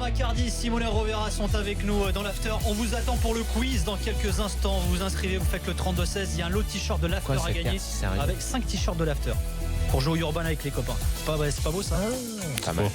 Accardi, Simone Rovera sont avec nous dans l'after. On vous attend pour le quiz dans quelques instants. Vous vous inscrivez, vous faites le 32-16. Il y a un lot de t-shirts de l'after à gagner avec 5 t-shirts de l'after pour jouer au Urban avec les copains. C'est pas beau ça? Pas mal.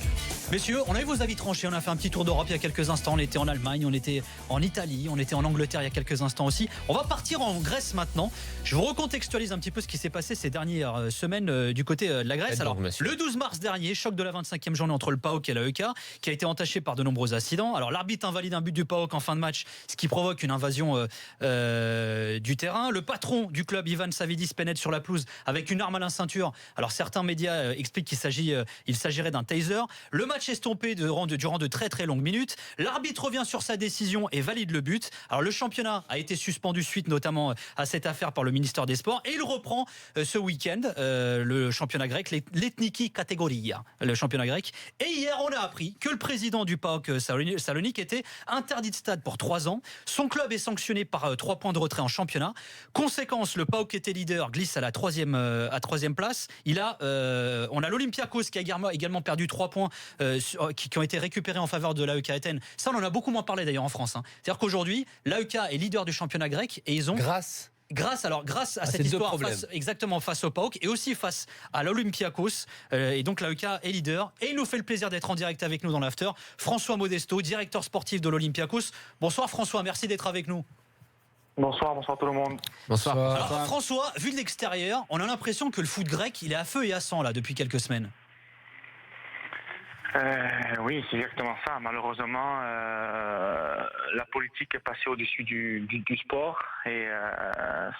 Messieurs, on a eu vos avis tranchés. On a fait un petit tour d'Europe il y a quelques instants. On était en Allemagne, on était en Italie, on était en Angleterre il y a quelques instants aussi. On va partir en Grèce maintenant. Je vous recontextualise un petit peu ce qui s'est passé ces dernières semaines du côté de la Grèce. Alors, le 12 mars dernier, choc de la 25e journée entre le PAOK et l'AEK, qui a été entaché par de nombreux incidents. Alors, l'arbitre invalide un but du PAOK en fin de match, ce qui provoque une invasion du terrain. Le patron du club, Ivan Savidis, pénètre sur la pelouse avec une arme à la ceinture. Alors, certains médias expliquent qu'il s'agirait d'un taser. Le match estompé durant de très très longues minutes. L'arbitre revient sur sa décision et valide le but. Alors le championnat a été suspendu suite notamment à cette affaire par le ministère des Sports et il reprend ce week-end le championnat grec, l'Ethniki Kategoria, le championnat grec. Et hier on a appris que le président du PAOK Salonique était interdit de stade pour 3 ans. Son club est sanctionné par 3 points de retrait en championnat. Conséquence, le PAOK était leader, glisse à la troisième place. On a l'Olympiakos qui a également perdu 3 points qui ont été récupérés en faveur de l'AEK Athènes. Ça, on en a beaucoup moins parlé d'ailleurs en France. C'est-à-dire qu'aujourd'hui, l'AEK est leader du championnat grec et ils ont... Grâce à cette histoire face au PAOK et aussi face à l'Olympiakos. Et donc l'AEK est leader. Et il nous fait le plaisir d'être en direct avec nous dans l'after. François Modesto, directeur sportif de l'Olympiakos. Bonsoir François, merci d'être avec nous. Bonsoir tout le monde. Bonsoir. Alors François, vu de l'extérieur, on a l'impression que le foot grec, il est à feu et à sang là depuis quelques semaines. Oui, c'est exactement ça. Malheureusement, la politique est passée au-dessus du sport et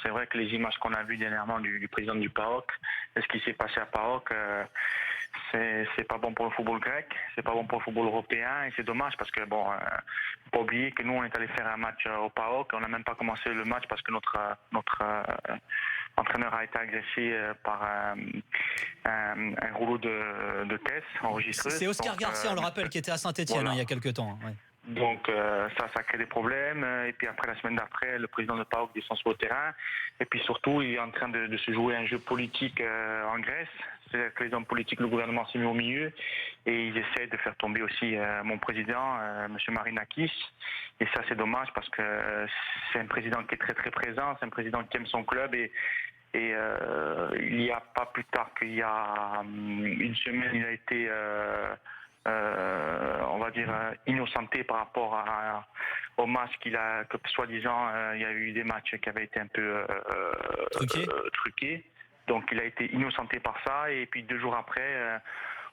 c'est vrai que les images qu'on a vues dernièrement du président du PAOK, et ce qui s'est passé à PAOK, c'est pas bon pour le football grec, c'est pas bon pour le football européen et c'est dommage parce que faut pas oublier que nous on est allé faire un match au PAOK, on n'a même pas commencé le match parce que notre entraîneur a été agressé par un rouleau de caisse enregistreuse. C'est Oscar Garcia, on le rappelle, qui était à Saint-Etienne il y a quelques temps. Ouais. Donc ça crée des problèmes. Et puis après, la semaine d'après, le président de PAOK descend sur le terrain. Et puis surtout, il est en train de se jouer un jeu politique en Grèce. C'est-à-dire que les hommes politiques, le gouvernement s'est mis au milieu. Et ils essaient de faire tomber aussi mon président, M. Marinakis. Et ça, c'est dommage parce que c'est un président qui est très très présent. C'est un président qui aime son club. Et il n'y a pas plus tard qu'il y a une semaine, il a été... on va dire innocenté par rapport au match que soi-disant il y a eu des matchs qui avaient été un peu truqués. Donc il a été innocenté par ça et puis 2 jours après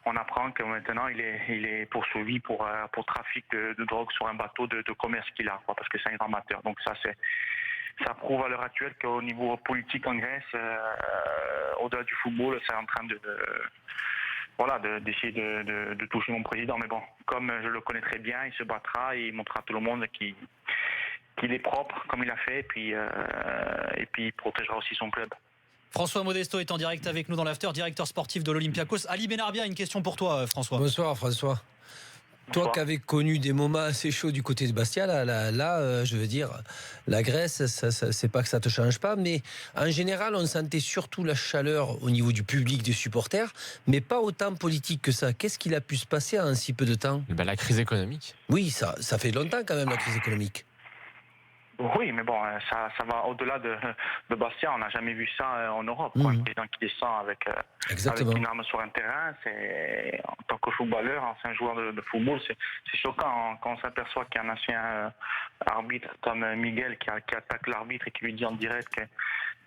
on apprend que maintenant il est poursuivi pour trafic de drogue sur un bateau de commerce qu'il a, parce que c'est un grand amateur. Donc ça prouve à l'heure actuelle qu'au niveau politique en Grèce, au-delà du football, c'est en train d'essayer de toucher mon président. Mais bon, comme je le connais très bien, il se battra et il montrera à tout le monde qu'il est propre, comme il a fait, et puis il protégera aussi son club. François Modesto est en direct avec nous dans l'after, directeur sportif de l'Olympiakos. Ali Benarbia, une question pour toi, François. Bonsoir, François. Toi qui avais connu des moments assez chauds du côté de Bastia, je veux dire, la Grèce, c'est pas que ça te change pas, mais en général, on sentait surtout la chaleur au niveau du public, des supporters, mais pas autant politique que ça. Qu'est-ce qu'il a pu se passer en si peu de temps ? La crise économique. Oui, ça fait longtemps quand même, la crise économique. Oui, mais bon, ça va au-delà de Bastia. On n'a jamais vu ça en Europe. Des gens qui descendent avec une arme sur un terrain. En tant que footballeur, ancien joueur de football, c'est choquant quand on s'aperçoit qu'il y a un ancien arbitre comme Miguel qui attaque l'arbitre et qui lui dit en direct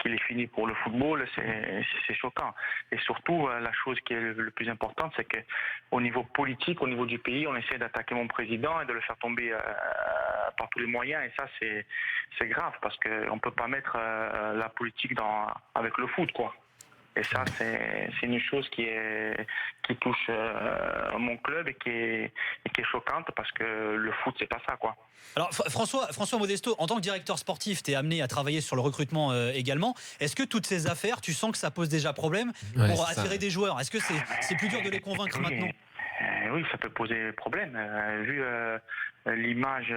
qu'il est fini pour le football. C'est choquant. Et surtout, la chose qui est le plus importante, c'est qu'au niveau politique, au niveau du pays, on essaie d'attaquer mon président et de le faire tomber par tous les moyens. Et ça, c'est grave parce qu'on ne peut pas mettre la politique avec le foot, quoi. Et ça, c'est une chose qui touche mon club et qui est choquante parce que le foot, c'est pas ça, quoi. Alors François Modesto, en tant que directeur sportif, tu es amené à travailler sur le recrutement également. Est-ce que toutes ces affaires, tu sens que ça pose déjà problème pour attirer des joueurs ? Est-ce que c'est plus dur de les convaincre maintenant ? Oui, ça peut poser problème. Vu l'image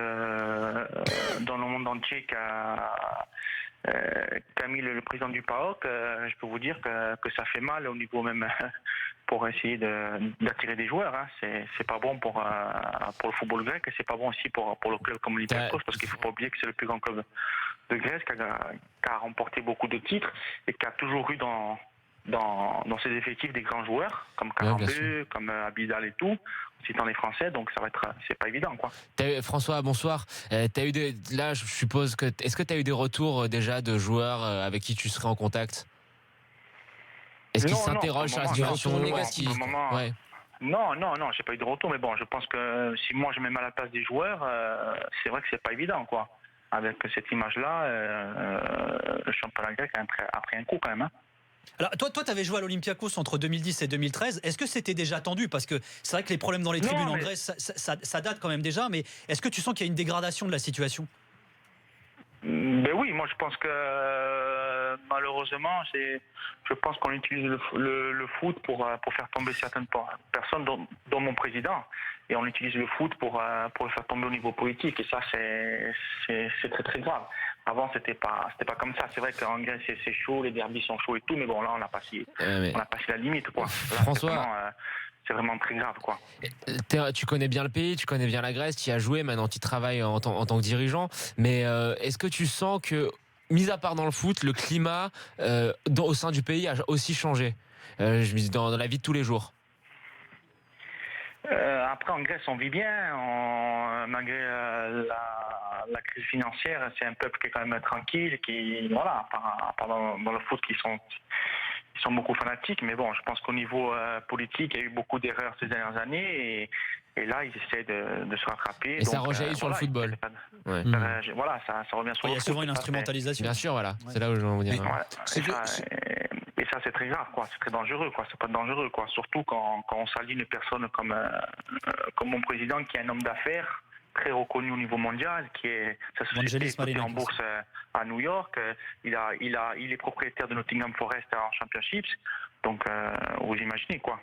dans le monde entier qu'a mis le président du PAOK, je peux vous dire que ça fait mal au niveau même pour essayer d'attirer des joueurs. Hein. C'est pas bon pour le football grec et c'est pas bon aussi pour le club comme l'Olympiakos, parce qu'il faut pas oublier que c'est le plus grand club de Grèce qui a remporté beaucoup de titres et qui a toujours eu dans ses effectifs des grands joueurs comme Karambeu, comme Abidal et tout, citant les Français, donc c'est pas évident, quoi. François, bonsoir. Là, je suppose est-ce que tu as eu des retours déjà de joueurs avec qui tu serais en contact? Est-ce qu'ils s'interrogent sur la situation négative? Non, j'ai pas eu de retour, mais bon, je pense que si moi je me mets à la place des joueurs, c'est vrai que c'est pas évident, quoi. Avec cette image-là, le championnat grec a pris un coup quand même. Hein. Alors, toi, tu avais joué à l'Olympiakos entre 2010 et 2013. Est-ce que c'était déjà tendu? Parce que c'est vrai que les problèmes dans les tribunes en Grèce, ça date quand même déjà. Mais est-ce que tu sens qu'il y a une dégradation de la situation? Ben oui, moi je pense que malheureusement, je pense qu'on utilise le foot pour faire tomber certaines personnes, dont mon président, et on utilise le foot pour le faire tomber au niveau politique, et ça c'est très très grave. Avant c'était pas comme ça. C'est vrai qu'en Grèce c'est chaud, les derbys sont chauds et tout, mais bon là on a passé la limite, quoi. Là, François. C'est vraiment très grave, quoi. Tu connais bien le pays, tu connais bien la Grèce, tu y as joué, maintenant tu travailles en tant que dirigeant. Mais est-ce que tu sens que, mis à part dans le foot, le climat au sein du pays a aussi changé dans la vie de tous les jours? Après, en Grèce, on vit bien. Malgré la crise financière, c'est un peuple qui est quand même tranquille, qui, voilà, dans le foot, ils sont beaucoup fanatiques, mais bon, je pense qu'au niveau politique, il y a eu beaucoup d'erreurs ces dernières années, et là, ils essaient de se rattraper. Et donc, ça rejaillit sur le football. Voilà, ça revient sur le foot. Il y a souvent une instrumentalisation. Bien sûr, voilà. Ouais. C'est là où je veux en venir. Et ça, c'est très grave, quoi. C'est très dangereux, quoi. C'est pas dangereux, quoi. Surtout quand on s'allie une personne comme mon président, qui est un homme d'affaires, très reconnu au niveau mondial, qui est sa société cotée en bourse à New York. Il est propriétaire de Nottingham Forest en Championships. Donc, vous imaginez, quoi.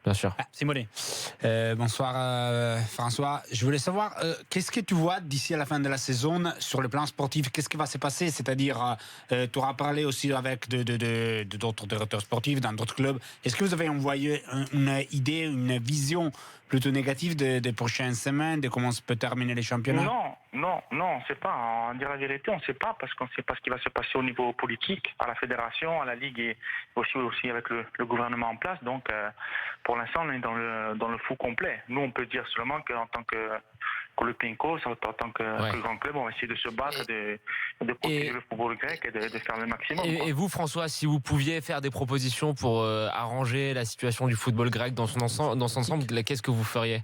Bien sûr. Simonet. Bonsoir François. Je voulais savoir, qu'est-ce que tu vois d'ici à la fin de la saison sur le plan sportif? Qu'est-ce qui va se passer? C'est-à-dire, tu auras parlé aussi avec d'autres directeurs sportifs dans d'autres clubs. Est-ce que vous avez envoyé une idée, une vision plutôt négative des prochaines semaines, de comment se peut terminer les championnats? Non, on ne sait pas. En dire la vérité, on ne sait pas, parce qu'on ne sait pas ce qui va se passer au niveau politique, à la fédération, à la Ligue et aussi avec le gouvernement en place. Donc, pour l'instant, on est dans le flou complet. Nous, on peut dire seulement qu'en tant que Olympiakos, en tant que grand club, on va essayer de se battre, de protéger le football grec et de faire le maximum. Et vous, François, si vous pouviez faire des propositions pour arranger la situation du football grec dans son ensemble, qu'est-ce que vous feriez?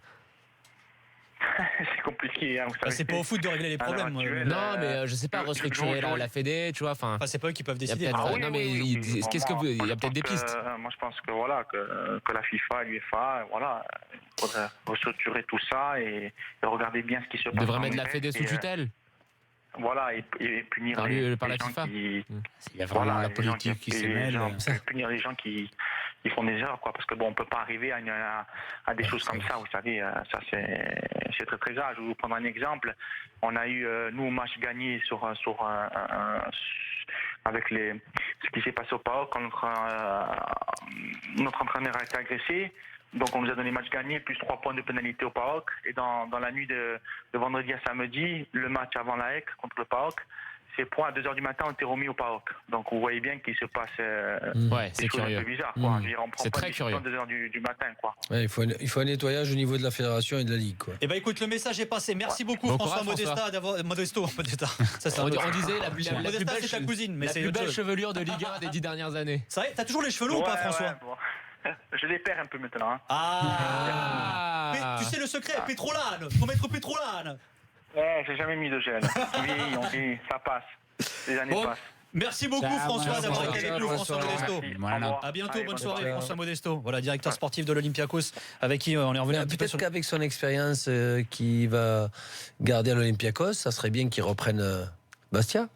C'est compliqué, hein, vous savez. C'est pas au foot de régler les problèmes. Non, mais je sais pas, restructurer la Fédé, tu vois. Enfin, c'est pas eux qui peuvent décider. Qu'est-ce que il y a peut-être des pistes. Moi, je pense que la FIFA, l'UEFA, voilà, il faudrait restructurer tout ça et regarder bien ce qui se passe. Devrait mettre la Fédé sous tutelle. Voilà, et punir par les la gens FIFA. Il y a vraiment la politique qui se mêle. Punir les gens qui font des erreurs, quoi, parce que bon, on peut pas arriver à des choses comme ça, vous savez, ça c'est très très grave. Je vais vous prendre un exemple. On a eu nous match gagné avec ce qui s'est passé au PAOK quand notre entraîneur a été agressé. Donc on nous a donné match gagné plus 3 points de pénalité au PAOK, et dans la nuit de vendredi à samedi, le match avant la HEC contre le PAOK, ces points à 2h du matin ont été remis au PAOK. Donc vous voyez bien qu'il se passe des choses un peu bizarres, quoi. C'est très curieux. À 2h du matin, quoi. Ouais, il faut un nettoyage au niveau de la fédération et de la Ligue, quoi. Eh ben écoute, le message est passé. Merci beaucoup, François Modesta, d'avoir Modesto. Ça, on disait la plus Modesta, c'est ta cousine, mais c'est la plus belle chevelure de Ligue 1 des 10 dernières années. Ça t'as toujours les cheveux longs ou pas, François? Je les perds un peu maintenant. Hein. Mais, tu sais le secret, Pétrolane. Faut mettre Pétrolane. J'ai jamais mis de gel. On vieillit, ça passe. Les années passent. Merci beaucoup, François, d'avoir été avec nous, François Modesto. À bientôt, bonne soirée, François Modesto. Voilà, directeur sportif de l'Olympiakos, avec qui on est revenu un petit peu. Peut-être qu'avec son expérience qui va garder à l'Olympiakos, ça serait bien qu'il reprenne Bastia.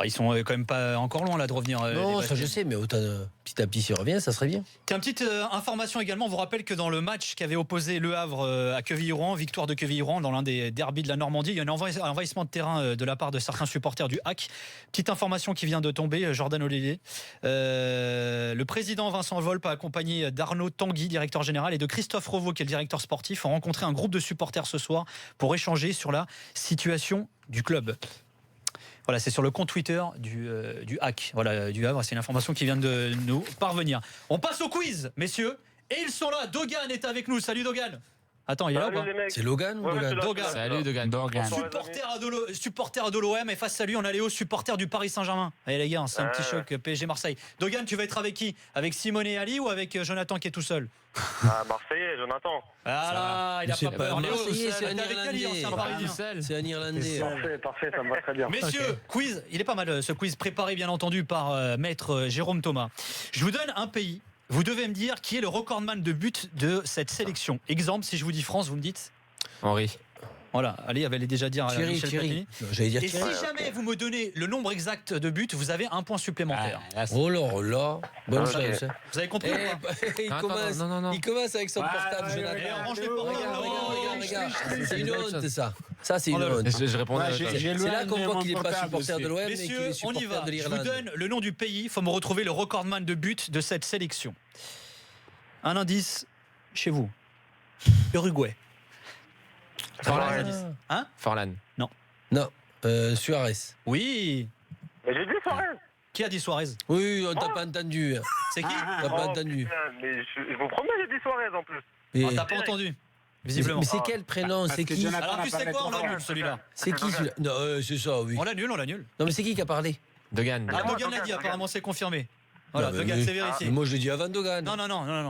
Ils sont quand même pas encore loin là de revenir. Non, ça je sais, mais autant petit à petit s'il revient, ça serait bien. Tiens, petite information également, on vous rappelle que dans le match qui avait opposé Le Havre à Quevilly-Rouen, victoire de Quevilly-Rouen dans l'un des derbys de la Normandie, il y a un envahissement de terrain de la part de certains supporters du HAC. Petite information qui vient de tomber, Jordan Olivier. Le président Vincent Volpe, accompagné d'Arnaud Tanguy, directeur général, et de Christophe Revaux, qui est le directeur sportif, ont rencontré un groupe de supporters ce soir pour échanger sur la situation du club. Voilà, c'est sur le compte Twitter du HAC, voilà, du Havre. C'est une information qui vient de nous parvenir. On passe au quiz, messieurs. Et ils sont là. Dogan est avec nous. Salut Dogan. Attends, il est là ou pas ? C'est Logan ou Dogan ? Dogan. Salut Dogan. Supporter de l'OM. Et face à lui, on a Léo, supporter du Paris Saint-Germain. Allez les gars, c'est un petit choc PSG Marseille. Dogan, tu vas être avec qui ? Avec Simone et Ali ou avec Jonathan qui est tout seul ? Marseillais, Jonathan. Ah là, il a pas peur. Léo, c'est un avec Ali, ancien Parisien. C'est un Irlandais. Parfait, ça me va très bien. Messieurs, quiz, il est pas mal ce quiz préparé bien entendu par maître Jérôme Thomas. Je vous donne un pays. Vous devez me dire qui est le recordman de buts de cette sélection. Exemple, si je vous dis France, vous me dites Henri. Voilà, allez, elle allait déjà dire Thierry. J'allais dire Et Thierry. si jamais vous me donnez le nombre exact de buts, vous avez un point supplémentaire. Oh là, bonne chance. Vous avez compris ou pas Il commence avec son portable. Et on range les portables. Regarde, c'est une honte ça. Ça c'est une honte. Je répondais. C'est là qu'on voit qu'il n'est pas supporter de l'OM, mais qu'il Messieurs, est on y supporter va. de Je vous l'Irlande. donne le nom du pays. Il faut me retrouver le recordman de buts de cette sélection. Un indice chez vous. Uruguay. Forlan. Hein ? Forlan. Non, Suarez. Oui. Mais j'ai dit Suarez. Qui a dit Suarez ? Oui, on t'a pas entendu. C'est qui ? On t'a pas entendu. Mais je vous promets, j'ai dit Suarez en plus. Et- On t'a pas entendu. Visiblement. Mais c'est quel prénom? Parce C'est que qui? Jonathan Alors, n'a tu pas sais quoi ? On répondu. l'annule celui-là. C'est qui celui-là? Non, c'est ça, oui. On l'annule. Non, mais c'est qui a parlé? Dogan. Ah, Dogan l'a dit, apparemment, c'est confirmé. Voilà, Non, mais Dogan, oui. c'est vérifié. Mais moi, je l'ai dit avant Dogan. Non,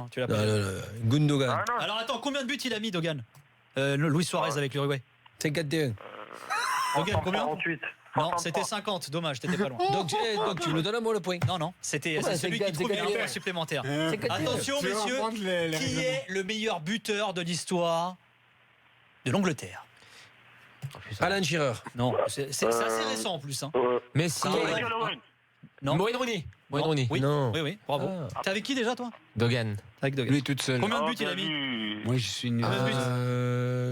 tu l'as pas Non, dit. non, Gundogan. Ah, non. Alors attends, combien de buts il a mis, Dogan Luis Suarez avec l'Uruguay. 51. Dogan, combien 48. Non, c'était 50. Dommage, t'étais pas loin. Donc tu me donnes à moi le point. Non, c'était Ouais, c'est celui qui 50, trouve un 50. point supplémentaire. 51. Attention, Tu veux messieurs, reprendre les qui raisons. est le meilleur buteur de l'histoire de l'Angleterre? Alan Shearer. Non, c'est assez récent en plus. Hein. Messi. Ah ouais. Non. Wayne Rooney. Wayne Rooney. Oui, Non. oui, bravo. Ah. T'es avec qui déjà, toi? Dogan. Avec Dogan. Lui toute seule. Combien de buts il a mis? Moi, je suis nul.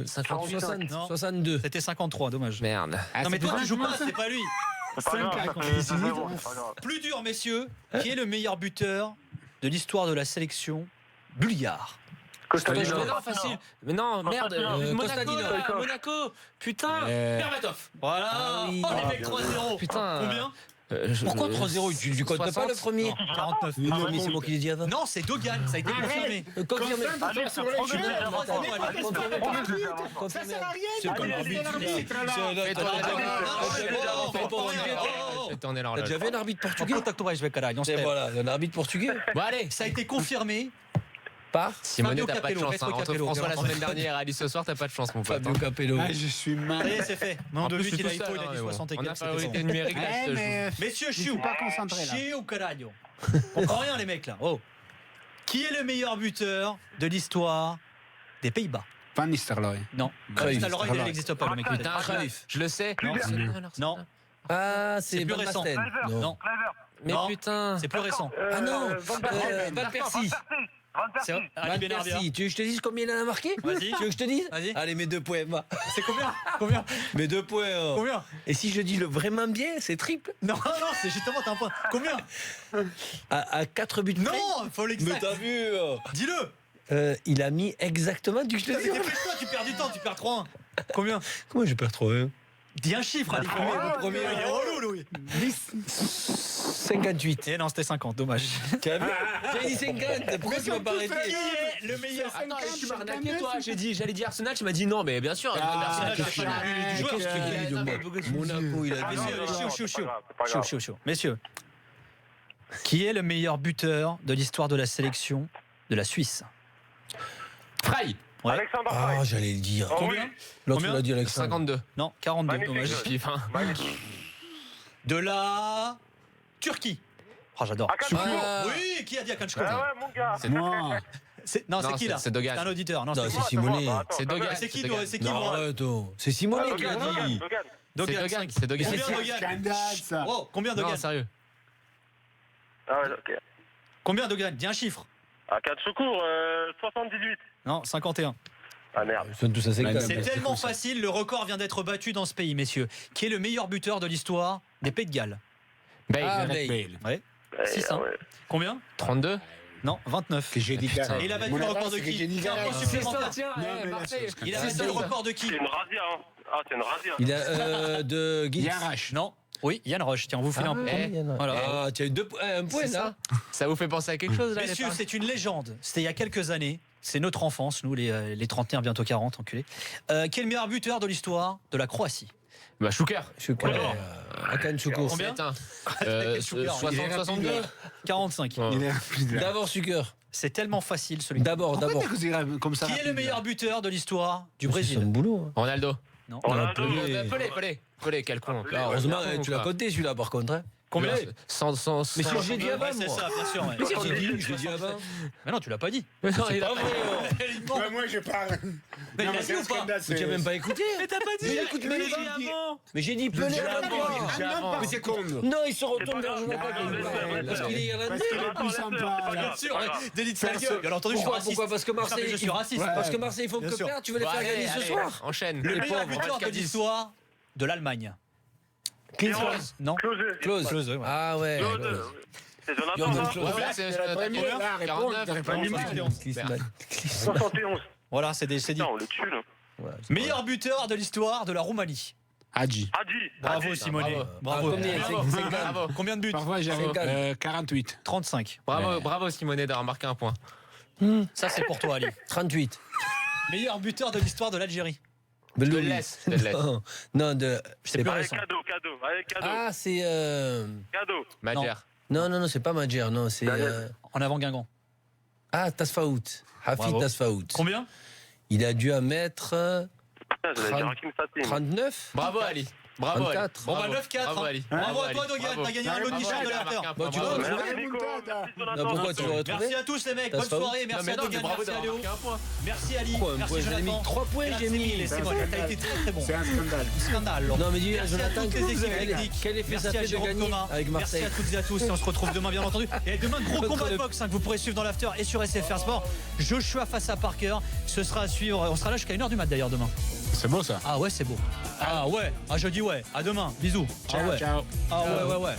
58. 62. C'était 53, dommage. Merde. Ah, Non mais c'est toi pas tu joues mal. pas, c'est pas lui. Plus dur, messieurs. Qui est le meilleur buteur de l'histoire de la sélection bulgare? Mais non, facile. Mais non, merde. Constantino. Monaco. Putain. Euh, Berbatov. Voilà. Ah oui. Oh les mecs 3-0. Putain. Combien? Pourquoi 3-0? Tu comptes pas le premier? 49. Non, mais c'est moi qui l'ai dit avant. Non, c'est Dogan, ça a été confirmé. Confirmé. T'en es là. T'as déjà vu un arbitre portugais? Et voilà, un arbitre portugais. Bon, allez. Ça a été confirmé. Par Simone, Fabio t'as pas de Capello, chance. Maestro Entre Capello. François la semaine dernière et Ali ce soir, t'as pas de chance, mon pote. Fabio Capello. Ah, je suis mal. Ça y est, c'est fait. Nombre de En plus, buts, je suis il a tout eu seul, il a hein, dit mais bon. 60 et On a quelques. priorité c'était bon. numérique là. Ouais, je te mais Messieurs, je suis pas concentré là. Chiu caralho. On comprend rien, les mecs, là. Oh. Qui est le meilleur buteur de l'histoire des Pays-Bas? Van Nistelrooy. Non. Cruyff. Nistelrooy, il n'existe pas, le mec. Putain, Cruyff. je le sais. Non. Non. Ah, C'est c'est plus Van récent. Basten. Non. Mais Non. putain. C'est plus récent. Ah non, Van Persie. C'est Ali Van Benarbia. Persie. Tu veux que je te dise combien il en a marqué? Vas-y. Tu veux que je te dise? Vas-y. Allez, mes 2 points. Va. C'est combien? Mes 2 points. Oh. Combien? Et si je dis le vraiment bien, c'est triple. Non, c'est justement, t'as un point. Combien? À 4 buts près. Non, faut Mais l'exact. t'as vu? Oh. Dis-le. Il a mis exactement. Tu veux que je te dise? Dépêche-toi, tu perds du temps, tu perds 3-1. Combien? Comment je perds 3-1? Dis un chiffre, Ali. le premier. Il est relou, Louis. 58. Eh non, c'était 50, dommage. Tu as vu? J'ai dit 50. Pourquoi tu m'as pas arrêté? Qui est le meilleur? Attends, tu m'as arnaqué, toi. J'allais dire Arsenal, tu m'as dit non, mais bien sûr. Arsenal, Arsenal, j'ai pas vu du joueur. Qu'est-ce qu'il dit de moi? Monaco, il a dit. Messieurs, chaud. Messieurs, qui est le meilleur buteur de l'histoire de la sélection de la Suisse? Frey. Ouais. Alexandre Ah, Frey. j'allais le dire. Combien? L'autre, Combien il a dit Alexandre. 52. Non, 42, Magnifique. dommage. Pif, hein. De la Turquie. Oh, j'adore. Akanchko. Ah. Oui, qui a dit Akanchko? Ah ouais, mon gars. C'est- Moi. Non, c'est Non, qui là? c'est Dogan. C'est un auditeur. Non, Non, c'est c'est qui? Simonet. Attends, C'est Dogan. C'est qui, Dogan. c'est qui, Non, moi? arrête, oh. C'est Simonet qui l'a dit. Dogan. Dogan, 5. C'est Dogan. Combien Dogan? Scandale, ça. Oh, combien Dogan? Non, sérieux. Ah ouais, ok. Combien Dogan? Dis un chiffre. À 4 secours, 78. Non, 51. Ah merde. Ils sont tous assez calmes. C'est tellement facile, le record vient d'être battu dans ce pays, messieurs. Qui est le meilleur buteur de l'histoire des Pays de Galles? Bale. Ah, Gareth Bale. Bale. Ouais. 6, hein. Combien? 32. Non, 29. Que j'ai dit Putain. Gareth. Et il a battu Mon le record adresse, de c'est que qui? j'ai dit Tiens, Gareth. point supplémentaire. Tiens, Non, mais là, Marseille. c'est Il a scandale. battu le record de qui? C'est une radia, hein. Ah, c'est une radia. Il a de Giggs. Yann Rush. Non. Oui, Yann Roche. Tiens, on vous file un point. Voilà. Ah, tu as eu un point C'est là. Ça vous fait penser à quelque chose là? Messieurs, les c'est une légende. C'était il y a quelques années. C'est notre enfance, nous, les trentenaires, bientôt 40, enculés. Qui est le meilleur buteur de l'histoire de la Croatie? Bah, Schuker. Je suis Akan Chouko. Combien? Putain. Schuker, 60-62. 45. Ouais. Il est rapide. D'abord Suker. C'est tellement facile, celui D'abord. Pourquoi t'as causé comme ça Qui est le rapide, meilleur là buteur de l'histoire du C'est son Brésil? boulot. Ronaldo. Non. Ronaldo. Pelé, quel con. Pelé, Ah, ouais, heureusement, Pelé, tu l'as quoi. compté celui-là par contre. Hein. Combien? Mais si j'ai dit avant, Ouais, c'est moi. ça, bien sûr. Ouais. Mais si j'ai dit, je l'ai dit avant. Mais non, tu l'as pas dit. Mais non, il a Pas vrai. Il ment. Ouais, moi je parle. Mais Non, il a c'est dit un ou pas? scandale, Mais tu n'as même pas écouté. Mais t'as pas dit. Mais écoute, Mais mais il j'ai a dit dit- avant. Mais j'ai dit Pelé Ah, avant. non, pas seconde. Non, il se retourne vers pas le grave, Jean-Paul. Parce qu'il est irlandais. Parce qu'il est plus sympa. c'est pas là. Bien sûr, ouais. Délit de Bien sale sûr. gueule. Bien entendu, je suis Pourquoi raciste. Pourquoi Parce que Non, mais Marseille. je suis raciste. Ouais. Parce que Marseille, ils font Bien que sûr. perdre. Tu veux les Bon, faire allez, gagner ce allez, soir. Enchaîne. Le Les meilleur pauvres. buteur de 4-10. l'histoire de l'Allemagne. Klose. Non. Klose. Close. Ouais. Ah ouais. Klose. C'est Jonathan, Jordan non Klose. Ouais, voilà, c'est la première, là, réponse, 49, réponse. 49. 71. Voilà, c'est dit. Non, on le tue, là. Meilleur buteur de l'histoire de la Roumanie. Hadji. Hadji. Bravo, Hadji. Simonet. bravo. Bravo. Combien Bravo. 50. Bravo. Combien de buts? Parfois j'avais 48. 35. Bravo Simonet d'avoir marqué un point. Ça, c'est pour toi, Ali. 38. Meilleur buteur de l'histoire de l'Algérie. Je te le laisse. Je te le laisse. Non, de. C'est plus Allez, récent. cadeau. Allez, cadeau. Ah, c'est. Cadeau. Madjer. Non, c'est pas Madjer, non, c'est. En avant Guingamp. Ah, Tasfaout. Hafid Bravo. Tasfaout. Combien? Il a dû en mettre Putain, j'allais dire 30. Hakim Satin. 39. Bravo Ali. Bravo Ali. 34. Bon, bah, Bravo. 9-4. Bravo Ali. Bravo à toi, Ali. Dogan. Bravo. T'as gagné un lot de Bravo, t-shirt de Ali, l'after. t'as marqué un Bon, tu point. vois, Bravo. Merci, Nico. Merci, Jonathan. Non, pourquoi tu l'aurais trouvé? Merci à tous les mecs, bonne Tasfaout. soirée, Non, merci mais à non, mais Dogan, bravo merci à d'avoir Léo, marqué un point. merci Ali, Pourquoi un merci point? J'ai Jonathan. mis 3 points, Merci j'ai mis. Emile, c'est bon, t'as été très très bon. C'est un scandale. Scandale. Non, mais dis, Merci à Jonathan, toutes les équipes techniques. quel effet Merci ça à fait de Jérôme gagner Thomas. avec Marseille? Merci à toutes et à tous et on se retrouve demain bien entendu. Et demain gros Contre combat de le- boxe que vous pourrez suivre dans l'after et sur SFR Sport. Joshua face à Parker. Ce sera à suivre. On sera là jusqu'à 1h du mat d'ailleurs demain. C'est beau ça. Ah ouais c'est beau. Ah ouais. Ah je dis ouais. À demain. Bisous. Ah Ciao, ouais. ciao. Ah ouais ouais ouais.